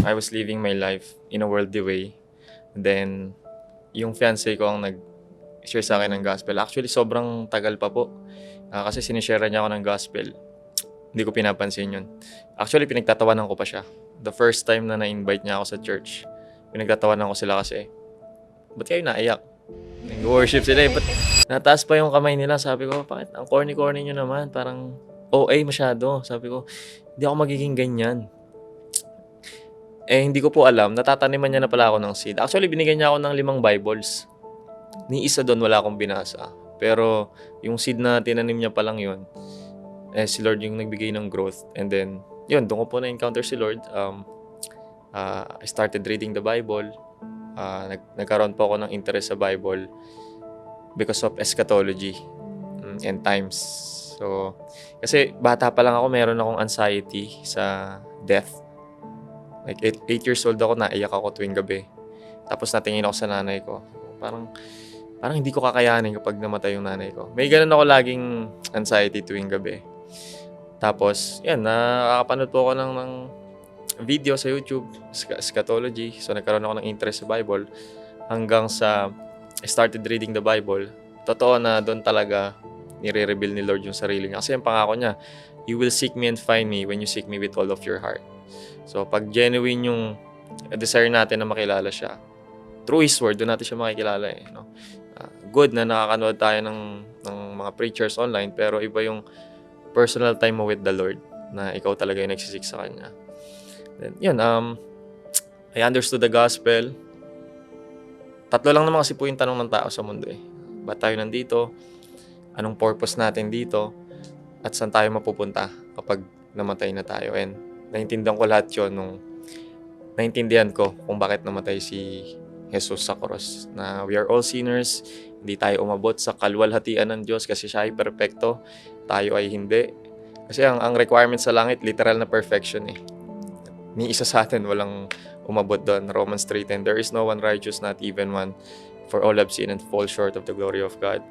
I was living my life in a worldly way. Then, yung fiancé ko ang nag-share sa akin ng gospel. Actually, sobrang tagal pa po. Kasi sinishare niya ako ng gospel. Hindi ko pinapansin yun. Actually, pinagtatawanan ko pa siya. The first time na na-invite niya ako sa church, pinagtatawanan ko sila kasi, ba't kayo naiyak? Nag-worship sila eh. Ba't nataas pa yung kamay nila? Sabi ko, bakit? Ang corny-corny nyo naman. Parang OA masyado. Sabi ko, hindi ako magiging ganyan. Hindi ko po alam, natataniman niya na pala ako ng seed. Actually, binigyan niya ako ng 5 Bibles. Ni isa doon wala akong binasa. Pero yung seed na tinanim niya pa lang yun, si Lord yung nagbigay ng growth. And then, yun, doon ko po na-encounter si Lord. I started reading the Bible. Nagkaroon po ako ng interest sa Bible because of eschatology and times. So, kasi bata pa lang ako, meron akong anxiety sa death. Like 8 years old ako, naiyak ako tuwing gabi. Tapos natingin ako sa nanay ko. Parang hindi ko kakayanin kapag namatay yung nanay ko. May ganun ako laging anxiety tuwing gabi. Tapos, yan, nakakapanood po ako ng video sa YouTube, eschatology. So, nagkaroon ako ng interest sa Bible. Hanggang sa I started reading the Bible. Totoo na doon talaga nire-reveal ni Lord yung sarili niya. Kasi yung pangako niya, you will seek me and find me when you seek me with all of your heart. So, pag genuine yung desire natin na makilala siya, through His Word, doon natin siya makikilala eh. No? Good na nakakanood tayo ng mga preachers online, pero iba yung personal time mo with the Lord, na ikaw talaga yung nagsisik sa Kanya. Then, yun, I understood the gospel. 3 lang naman kasi po yung tanong ng tao sa mundo eh. Ba't tayo nandito? Anong purpose natin dito? At saan tayo mapupunta kapag namatay na tayo? And naintindihan ko lahat yun nung naintindihan ko kung bakit namatay si Jesus sa cross. Na we are all sinners, hindi tayo umabot sa kalwalhatian ng Diyos kasi siya ay perfecto, tayo ay hindi. Kasi ang requirement sa langit, literal na perfection eh. Ni isa sa atin walang umabot doon. Romans 3:10, there is no one righteous, not even one. For all have sinned and fall short of the glory of God.